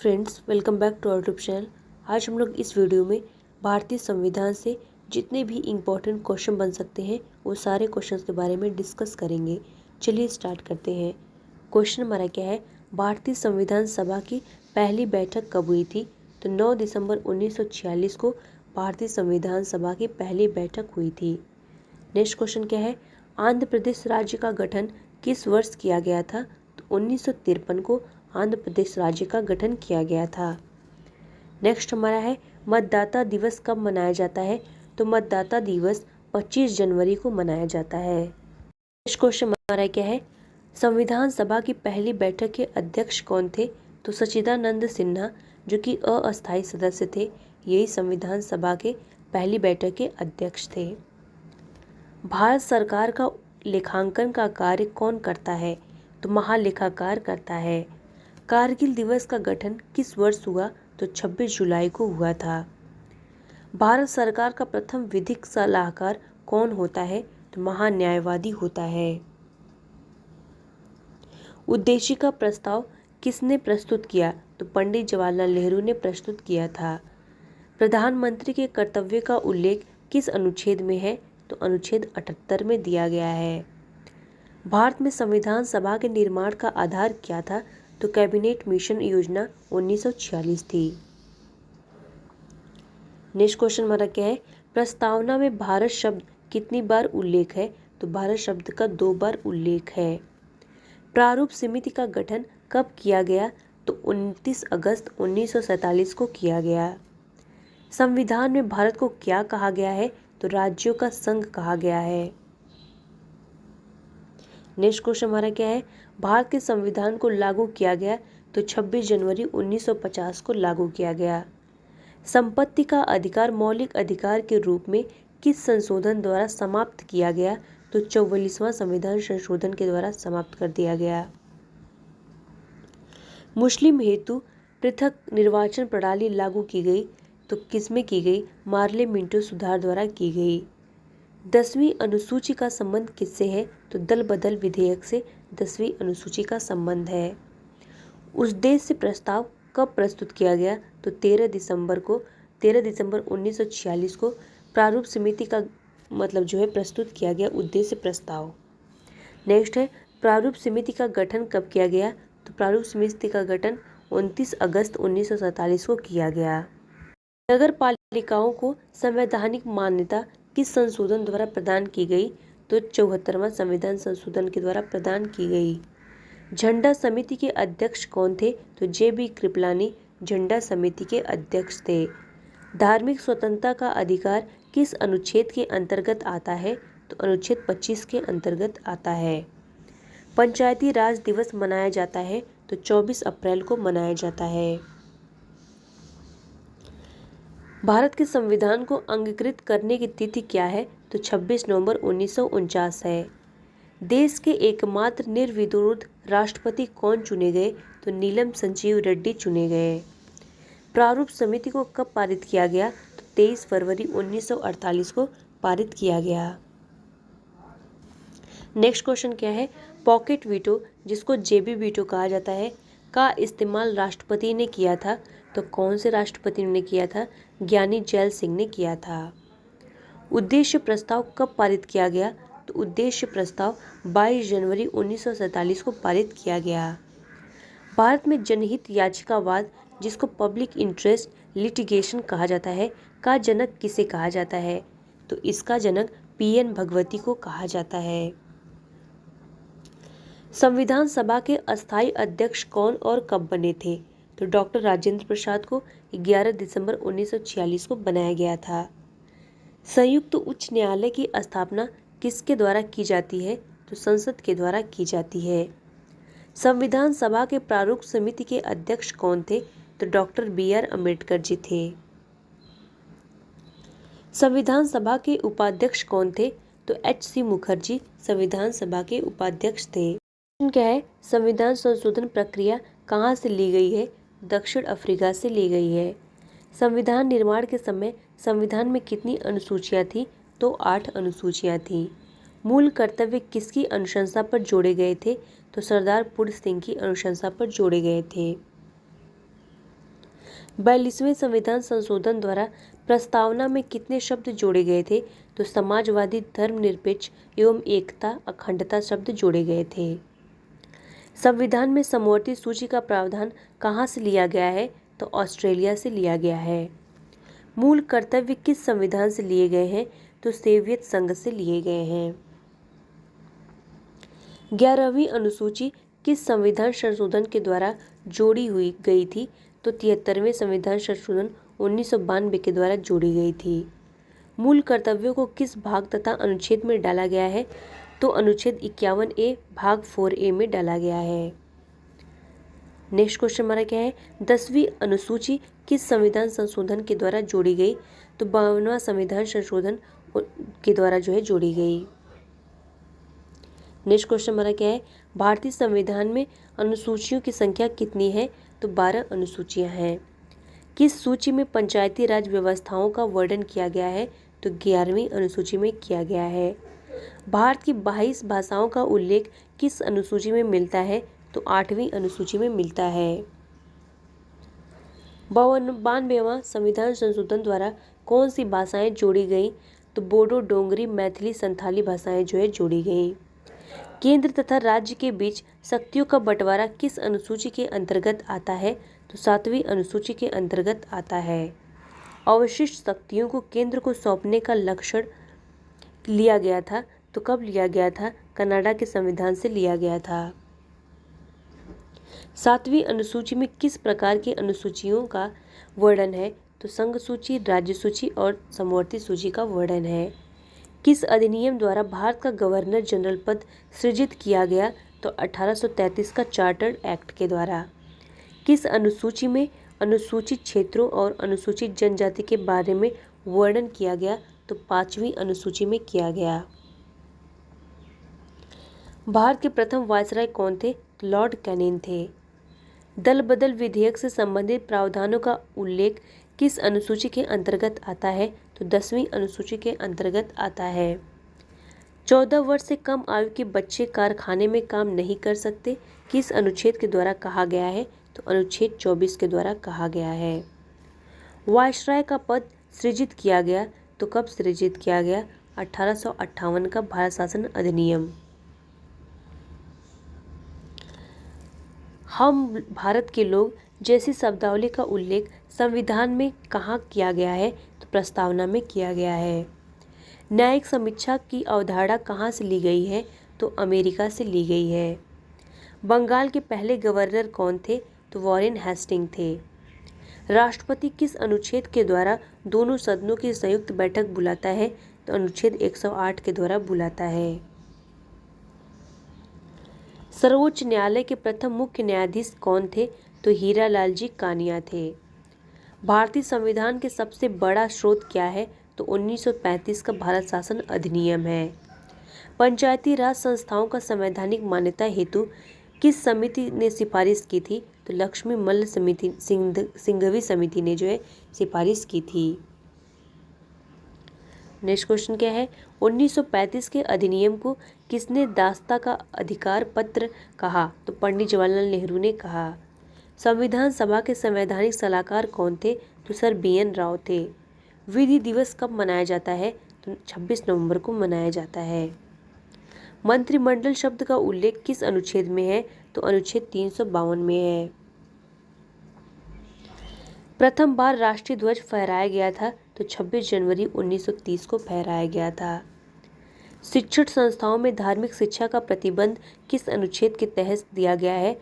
Friends, welcome back to our YouTube channel. आज हम लोग इस वीडियो में भारतीय संविधान से जितने भी इम्पोर्टेंट क्वेश्चन बन सकते हैं वो सारे क्वेश्चंस के बारे में डिस्कस करेंगे। चलिए स्टार्ट करते हैं। क्वेश्चन हमारा क्या है, भारतीय संविधान सभा की पहली बैठक कब हुई थी? तो 9 दिसंबर 1946 को भारतीय संविधान सभा की पहली बैठक हुई थी। नेक्स्ट क्वेश्चन क्या है, आंध्र प्रदेश राज्य का गठन किस वर्ष किया गया था? तो 1953 को आंध्र प्रदेश राज्य का गठन किया गया था। नेक्स्ट हमारा है, मतदाता दिवस कब मनाया जाता है? तो मतदाता दिवस 25 जनवरी को मनाया जाता है। नेक्स्ट क्वेश्चन हमारा क्या है, संविधान सभा की पहली बैठक के अध्यक्ष कौन थे? तो सच्चिदानंद सिन्हा, जो कि अस्थायी सदस्य थे, यही संविधान सभा के पहली बैठक के अध्यक्ष थे। भारत सरकार का लेखांकन का कार्य कौन करता है? तो महालेखाकार करता है। कारगिल दिवस का गठन किस वर्ष हुआ? तो 26 जुलाई को हुआ था। भारत सरकार का प्रथम विधिक सलाहकार कौन होता है? तो महान्यायवादी होता है। उद्देशिका प्रस्ताव किसने प्रस्तुत किया? तो पंडित जवाहरलाल नेहरू ने प्रस्तुत किया था। प्रधानमंत्री के कर्तव्य का उल्लेख किस अनुच्छेद में है? तो अनुच्छेद 78 में दिया गया है। भारत में संविधान सभा के निर्माण का आधार क्या था? तो कैबिनेट मिशन योजना 1946 थी। नेक्स्ट क्वेश्चन हमारा क्या है, प्रस्तावना में भारत शब्द कितनी बार उल्लेख है? तो भारत शब्द का 2 बार उल्लेख है। प्रारूप समिति का गठन कब किया गया? तो 29 अगस्त 1947 को किया गया। संविधान में भारत को क्या कहा गया है? तो राज्यों का संघ कहा गया है। नेक्स्ट क्वेश्चन हमारा क्या है, भारत के संविधान को लागू किया गया? तो 26 जनवरी 1950 को लागू किया गया। संपत्ति का अधिकार मौलिक अधिकार के रूप में किस संशोधन द्वारा समाप्त किया गया? तो 44वां संविधान संशोधन के द्वारा समाप्त कर दिया गया। मुस्लिम हेतु पृथक निर्वाचन प्रणाली लागू की गई? तो किसमें की गई? मार्ले मिंटो सुधार द्वारा की गई। 10वीं अनुसूची का संबंध किससे है? तो दल बदल विधेयक से 10वीं अनुसूची का संबंध है। उद्देश्य प्रस्ताव कब प्रस्तुत किया गया? तो 13 दिसंबर 1946 को प्रारूप समिति का प्रस्तुत किया गया उद्देश्य प्रस्ताव। नेक्स्ट है, प्रारूप समिति का गठन कब किया गया? तो प्रारूप समिति का गठन 29 अगस्त 1947 को किया गया। नगर पालिकाओं को संवैधानिक मान्यता किस संशोधन द्वारा प्रदान की गई? तो 74वां संविधान संशोधन के द्वारा प्रदान की गई। झंडा समिति के अध्यक्ष कौन थे? तो जे.बी. कृपलानी झंडा समिति के अध्यक्ष थे। धार्मिक स्वतंत्रता का अधिकार किस अनुच्छेद के अंतर्गत आता है? तो अनुच्छेद 25 के अंतर्गत आता है। पंचायती राज दिवस मनाया जाता है? तो 24 अप्रैल को मनाया जाता है। भारत के संविधान को अंगीकृत करने की तिथि क्या है? तो 26 नवंबर 1949 है। देश के एकमात्र निर्विरोध राष्ट्रपति कौन चुने गए? तो नीलम संजीव रेड्डी चुने गए। प्रारूप समिति को कब पारित किया गया? तो 23 फरवरी 1948 को पारित किया गया। नेक्स्ट क्वेश्चन क्या है, पॉकेट वीटो, जिसको जेबी वीटो कहा जाता है, का इस्तेमाल राष्ट्रपति ने किया था? तो कौन से राष्ट्रपति ने किया था? ज्ञानी जैल सिंह ने किया था। उद्देश्य प्रस्ताव कब पारित किया गया? तो उद्देश्य प्रस्ताव 22 जनवरी 1947 को पारित किया गया। भारत में जनहित याचिकावाद, जिसको पब्लिक इंटरेस्ट लिटिगेशन कहा जाता है, का जनक किसे कहा जाता है? तो इसका जनक पीएन भगवती को कहा जाता है। संविधान सभा के अस्थायी अध्यक्ष कौन और कब बने थे? तो डॉक्टर राजेंद्र प्रसाद को 11 दिसंबर 1946 को बनाया गया था। संयुक्त उच्च न्यायालय की स्थापना किसके द्वारा की जाती है? तो संसद के द्वारा की जाती है। संविधान सभा के प्रारूप समिति के अध्यक्ष कौन थे? तो डॉक्टर बी.आर. अम्बेडकर जी थे। संविधान सभा के उपाध्यक्ष कौन थे? तो एच.सी. मुखर्जी संविधान सभा के उपाध्यक्ष थे। क्या है, संविधान संशोधन प्रक्रिया कहाँ से ली गई है? दक्षिण अफ्रीका से ली गई है। संविधान निर्माण के समय संविधान में कितनी अनुसूचियाँ थीं? तो 8 अनुसूचियाँ थीं। मूल कर्तव्य किसकी अनुशंसा पर जोड़े गए थे? तो सरदार पुर सिंह की अनुशंसा पर जोड़े गए थे। 42वें संविधान संशोधन द्वारा प्रस्तावना में कितने शब्द जोड़े गए थे? तो समाजवादी, धर्मनिरपेक्ष एवं एकता, अखंडता शब्द जोड़े गए थे। संविधान में समवर्ती सूची का प्रावधान कहाँ से लिया गया है? तो ऑस्ट्रेलिया से लिया गया है। मूल कर्तव्य किस संविधान से लिए गए हैं? तो सोवियत संघ से लिए गए हैं। 11वीं अनुसूची किस संविधान संशोधन के द्वारा जोड़ी हुई गई थी? तो 73वें संविधान संशोधन 1992 के द्वारा जोड़ी गई थी। मूल कर्तव्यों को किस भाग तथा अनुच्छेद में डाला गया है? तो अनुच्छेद 51A भाग 4A में डाला गया है। नेक्स्ट क्वेश्चन हमारा क्या है? 10वीं अनुसूची किस संविधान संशोधन के द्वारा जोड़ी गई? तो 52वां संविधान संशोधन के द्वारा जोड़ी गई। नेक्स्ट क्वेश्चन हमारा क्या है? भारतीय संविधान में अनुसूचियों की संख्या कितनी है? तो 12 अनुसूचियां हैं। किस सूची में पंचायती राज व्यवस्थाओं का वर्णन किया गया है? तो 11वीं अनुसूची में किया गया है। भारत की 22 भाषाओं का उल्लेख किस अनुसूची में मिलता है? तो 8वीं अनुसूची में मिलता है। 92वां संविधान संशोधन द्वारा कौन सी भाषाएं जोड़ी गई? तो बोडो, डोंगरी, मैथिली, संथाली भाषाएं जोड़ी गई। केंद्र तथा राज्य के बीच शक्तियों का बंटवारा किस अनुसूची के अंतर्गत आता है? तो 7वीं अनुसूची के अंतर्गत आता है। अवशिष्ट शक्तियों को केंद्र को सौंपने का लक्ष्य लिया गया था, तो कब लिया गया था? कनाडा के संविधान से लिया गया था। 7वीं अनुसूची में किस प्रकार की अनुसूचियों का वर्णन है? तो संघ सूची, राज्य सूची और समवर्ती सूची का वर्णन है। किस अधिनियम द्वारा भारत का गवर्नर जनरल पद सृजित किया गया? तो 1833 का चार्टर्ड एक्ट के द्वारा। किस अनुसूची में अनुसूचित क्षेत्रों और अनुसूचित जनजाति के बारे में वर्णन किया गया? तो 5वीं अनुसूची में किया गया। भारत के प्रथम वायसराय कौन थे? तो लॉर्ड कैनिंग थे। दल बदल विधेयक से संबंधित प्रावधानों का उल्लेख किस अनुसूची के अंतर्गत आता है? तो 10वीं अनुसूची के अंतर्गत आता है। 14 वर्ष से कम आयु के बच्चे कारखाने में काम नहीं कर सकते, किस अनुच्छेद के द्वारा कहा गया है? तो अनुच्छेद 24 के द्वारा कहा गया है। वायसराय का पद सृजित किया गया, तो कब सृजित किया गया? 1858 का भारत शासन अधिनियम। हम भारत के लोग जैसी शब्दावली का उल्लेख संविधान में कहाँ किया गया है? तो प्रस्तावना में किया गया है। न्यायिक समीक्षा की अवधारणा कहाँ से ली गई है? तो अमेरिका से ली गई है। बंगाल के पहले गवर्नर कौन थे? तो वॉरेन हेस्टिंग थे। राष्ट्रपति किस अनुच्छेद के द्वारा दोनों सदनों की संयुक्त बैठक बुलाता है? तो अनुच्छेद 108 के द्वारा बुलाता है। सर्वोच्च न्यायालय के प्रथम मुख्य न्यायाधीश कौन थे? तो हीरालाल जी कानिया थे। भारतीय संविधान के सबसे बड़ा स्रोत क्या है? तो 1935 का भारत शासन अधिनियम है। पंचायती राज संस्थाओं का संवैधानिक मान्यता हेतु किस समिति ने सिफारिश की थी? तो लक्ष्मी मल्ल समिति सिंघवी समिति ने सिफारिश की थी। नेक्स्ट क्वेश्चन क्या है? 1935 के अधिनियम को किसने दास्ता का अधिकार पत्र कहा? तो पंडित जवाहरलाल नेहरू ने कहा। संविधान सभा के संवैधानिक सलाहकार कौन थे? तो सर BN राव थे। विधि दिवस कब मनाया जाता है? तो 26 नवंबर को मनाया जाता है। मंत्रिमंडल शब्द का उल्लेख किस अनुच्छेद में है? तो अनुच्छेद 352 में है। प्रथम बार राष्ट्रीय ध्वज फहराया गया था, तो 26 जनवरी 1930 को फहराया गया था। शिक्षण संस्थाओं में धार्मिक शिक्षा का प्रतिबंध किस अनुच्छेद के तहत दिया गया है?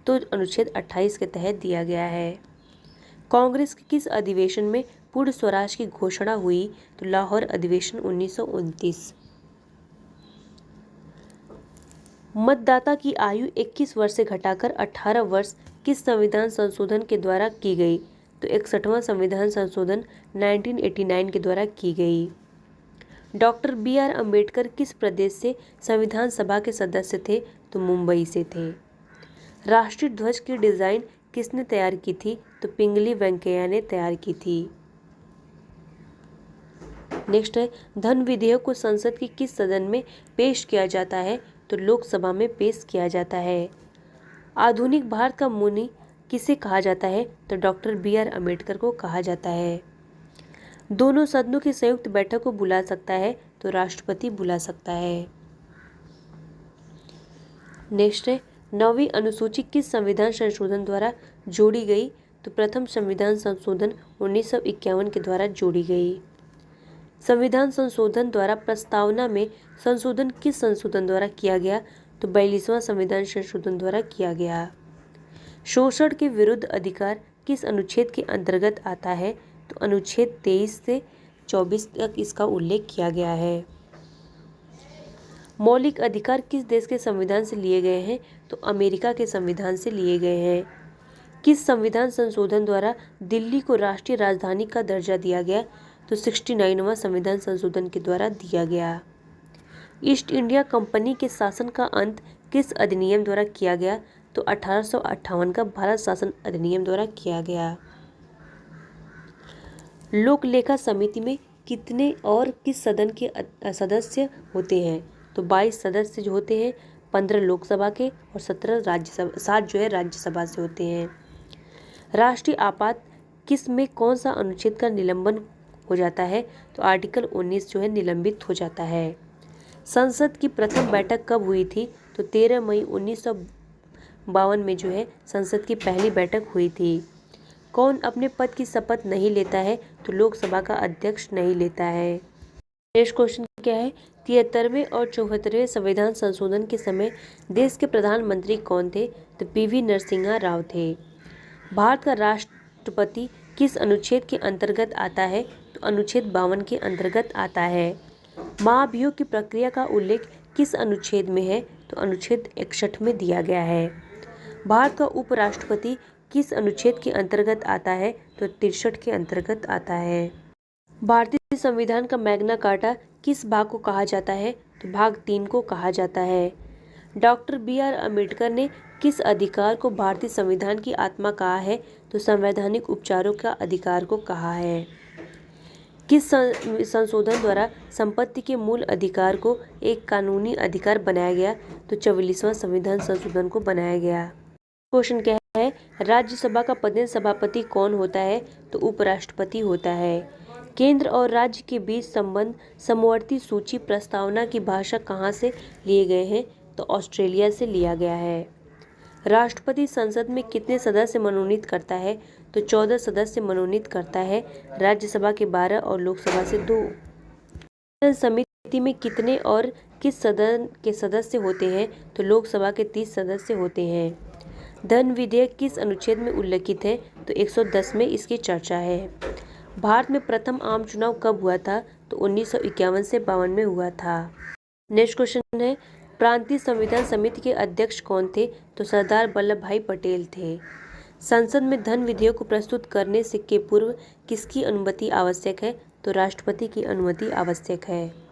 तो अनुच्छेद 28 के तहत दिया गया है। कांग्रेस के किस अधिवेशन में पूर्ण स्वराज की घोषणा हुई? तो लाहौर अधिवेशन 1929। मतदाता की आयु 21 वर्ष से घटाकर 18 वर्ष किस संविधान संशोधन के द्वारा की गई? तो 61वां संविधान संशोधन 1989 के द्वारा की गई। डॉक्टर BR अम्बेडकर किस प्रदेश से संविधान सभा के सदस्य थे? तो मुंबई से थे। राष्ट्रीय ध्वज की डिजाइन किसने तैयार की थी? तो पिंगली वेंकैया ने तैयार की थी। नेक्स्ट है, धन विधेयक को संसद की किस सदन में पेश किया जाता है? तो लोकसभा में पेश किया जाता है। आधुनिक भारत का मुनि किसे कहा जाता है? तो डॉक्टर बी.आर. अम्बेडकर को कहा जाता है। दोनों सदनों की संयुक्त बैठक को बुला सकता है? तो राष्ट्रपति बुला सकता है। नेक्स्ट है, 9वीं अनुसूची किस संविधान संशोधन द्वारा जोड़ी गई? तो प्रथम संविधान संशोधन 1951 के द्वारा जोड़ी गई। संविधान संशोधन द्वारा प्रस्तावना में संशोधन किस संशोधन द्वारा किया गया? तो 42वां संविधान संशोधन द्वारा किया गया। शोषण के विरुद्ध अधिकार किस अनुच्छेद के अंतर्गत आता है? तो अनुच्छेद 23 से 24 तक इसका उल्लेख किया गया है। मौलिक अधिकार किस देश के संविधान से लिए गए हैं? तो अमेरिका के संविधान से लिए गए हैं। किस संविधान संशोधन द्वारा दिल्ली को राष्ट्रीय राजधानी का दर्जा दिया गया? तो 69वां संविधान संशोधन के द्वारा दिया गया। ईस्ट इंडिया कंपनी के शासन का अंत किस अधिनियम द्वारा किया गया? तो 1858 का भारत शासन अधिनियम द्वारा किया गया। लोक लेखा समिति में कितने और किस सदन के सदस्य होते हैं? तो 22 सदस्य जो होते हैं, 15 लोकसभा के और 17 राज्यसभा, 7 जो है राज्यसभा से होते हैं। राष्ट्रीय आपात किस में कौन सा अनुच्छेद का निलंबन हो जाता है? तो आर्टिकल 19 जो है निलंबित हो जाता है। संसद की प्रथम बैठक कब हुई थी? तो 13 मई 1952 में जो है संसद की पहली बैठक हुई थी। कौन अपने पद की शपथ नहीं लेता है? तो लोकसभा का अध्यक्ष नहीं लेता है। नेक्स्ट क्वेश्चन क्या है? 73वें और 74वें संविधान संशोधन के समय देश के प्रधानमंत्री कौन थे? तो पी.वी. नरसिम्हा राव थे। भारत का राष्ट्रपति किस अनुच्छेद के अंतर्गत आता है? तो अनुच्छेद 52 के अंतर्गत आता है। महाभियोग की प्रक्रिया का उल्लेख किस अनुच्छेद में है? तो अनुच्छेद 61 में दिया गया है। भारत का उपराष्ट्रपति किस अनुच्छेद के अंतर्गत आता है? तो 63 के अंतर्गत आता है। भारतीय संविधान का मैग्ना कार्टा किस भाग को कहा जाता है? तो भाग 3 को कहा जाता है। Doctor B R. अम्बेडकर ने किस अधिकार को भारतीय संविधान की आत्मा कहा है? तो संवैधानिक उपचारों का अधिकार को कहा है। किस संशोधन द्वारा संपत्ति के मूल अधिकार को एक कानूनी अधिकार बनाया गया? तो 44वां संविधान संशोधन को बनाया गया। क्वेश्चन क्या है? राज्यसभा का पदेन सभापति कौन होता है? तो उपराष्ट्रपति होता है। केंद्र और राज्य के बीच संबंध समवर्ती सूची प्रस्तावना की भाषा कहाँ से लिए गए हैं? तो ऑस्ट्रेलिया से लिया गया है। राष्ट्रपति संसद में कितने सदस्य मनोनीत करता है? तो 14 सदस्य मनोनीत करता है। राज्यसभा के 12 और लोकसभा से 2। समिति में कितने और किस सदन के सदस्य होते हैं? तो लोकसभा के 30 सदस्य होते हैं। धन विधेयक किस अनुच्छेद में उल्लिखित है? तो 110 में इसकी चर्चा है। भारत में प्रथम आम चुनाव कब हुआ था? तो 1951 से 52 में हुआ था। नेक्स्ट क्वेश्चन है, प्रांतीय संविधान समिति के अध्यक्ष कौन थे? तो सरदार वल्लभ भाई पटेल थे। संसद में धन विधेयक को प्रस्तुत करने से के पूर्व किसकी अनुमति आवश्यक है? तो राष्ट्रपति की अनुमति आवश्यक है।